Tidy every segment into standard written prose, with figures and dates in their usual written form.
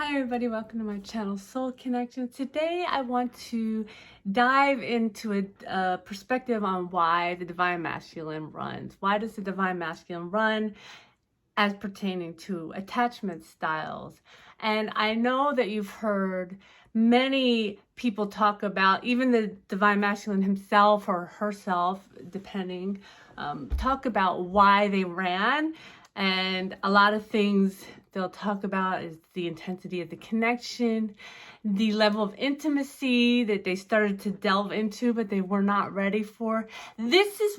Hi everybody, welcome to my channel Soul Connection. Today I want to dive into a perspective on why the Divine Masculine runs. Why does the Divine Masculine run as pertaining to attachment styles? And I know that you've heard many people talk about, even the Divine Masculine himself or herself, depending, talk about why they ran. And a lot of things they'll talk about is the intensity of the connection, the level of intimacy that they started to delve into, but they were not ready for. This is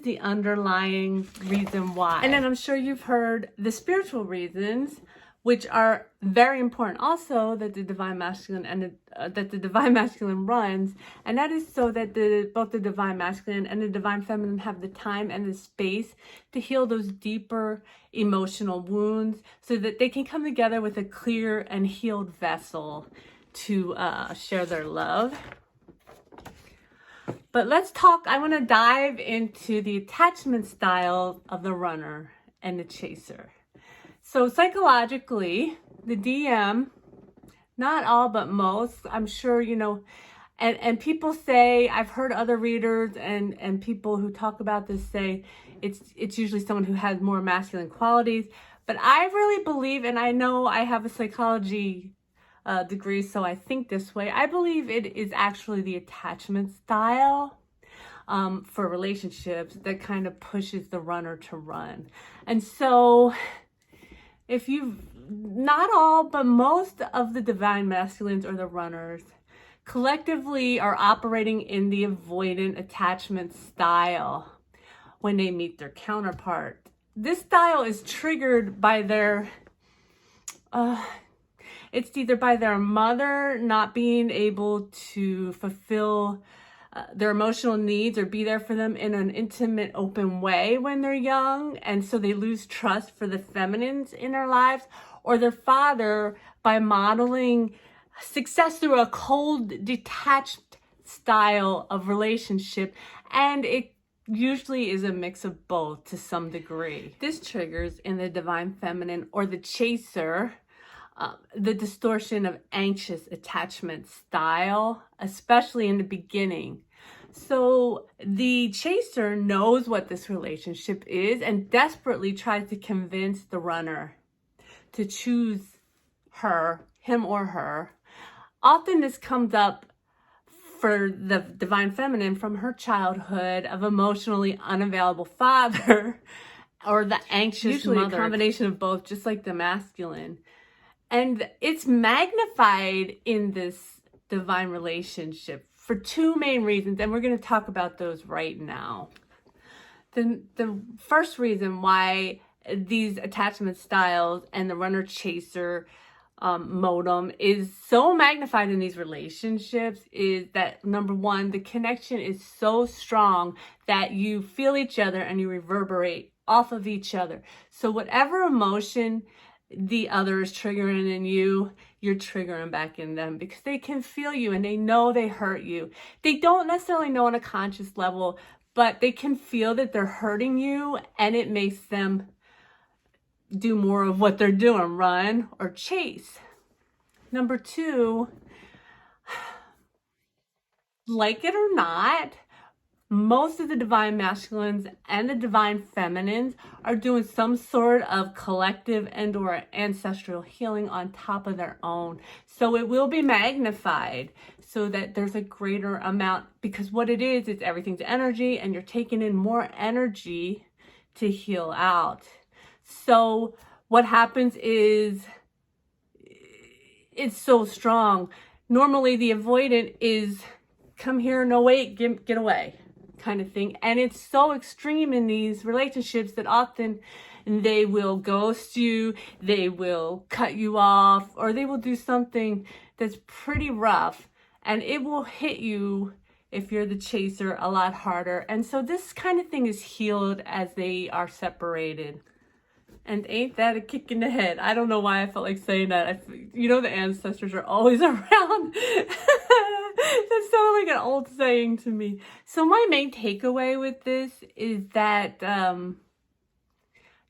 the underlying reason why. And then I'm sure you've heard the spiritual reasons, which are very important also, that the Divine Masculine runs, and that is so that both the Divine Masculine and the Divine Feminine have the time and the space to heal those deeper emotional wounds, so that they can come together with a clear and healed vessel to share their love. But let's talk, I want to dive into the attachment style of the runner and the chaser. So psychologically, the DM, not all but most, I'm sure, you know, and people say, I've heard other readers and people who talk about this say it's usually someone who has more masculine qualities. But I really believe, and I know I have a psychology degree, so I think this way, I believe it is actually the attachment style for relationships that kind of pushes the runner to run. And so if you've, not all, but most of the Divine Masculines or the runners collectively are operating in the avoidant attachment style when they meet their counterpart. This style is triggered by their, it's either by their mother not being able to fulfill their emotional needs or be there for them in an intimate, open way when they're young, and so they lose trust for the feminines in their lives, or their father by modeling success through a cold, detached style of relationship, and it usually is a mix of both to some degree. This triggers in the Divine Feminine or the chaser the distortion of anxious attachment style, especially in the beginning. So the chaser knows what this relationship is and desperately tries to convince the runner to choose him or her. Often this comes up for the Divine Feminine from her childhood of emotionally unavailable father or the anxious mother. Usually a combination of both, just like the masculine. And it's magnified in this divine relationship for two main reasons, and we're going to talk about those right now. The first reason why these attachment styles and the runner-chaser modem is so magnified in these relationships is that, number one, the connection is so strong that you feel each other and you reverberate off of each other. So whatever emotion the other is triggering in you, you're triggering back in them, because they can feel you and they know they hurt you. They don't necessarily know on a conscious level, but they can feel that they're hurting you, and it makes them do more of what they're doing, run or chase. Number two, like it or not, most of the Divine Masculines and the Divine Feminines are doing some sort of collective and or ancestral healing on top of their own. So it will be magnified so that there's a greater amount, because what it is everything's energy, and you're taking in more energy to heal out. So what happens is it's so strong. Normally the avoidant is come here, no wait, get away kind of thing. And it's so extreme in these relationships that often they will ghost you, they will cut you off, or they will do something that's pretty rough, and it will hit you, if you're the chaser, a lot harder. And so this kind of thing is healed as they are separated. And ain't that a kick in the head? I don't know why I felt like saying that. You know, the ancestors are always around. That's so like an old saying to me. So my main takeaway with this is that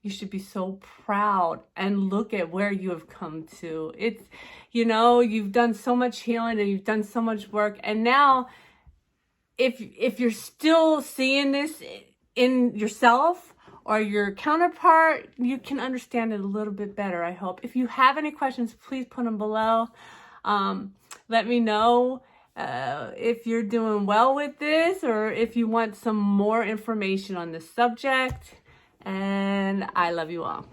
You should be so proud and look at where you have come to. It's, you've done so much healing and you've done so much work. And now, if you're still seeing this in yourself or your counterpart, you can understand it a little bit better, I hope. If you have any questions, please put them below. Let me know if you're doing well with this or if you want some more information on this subject. And I love you all.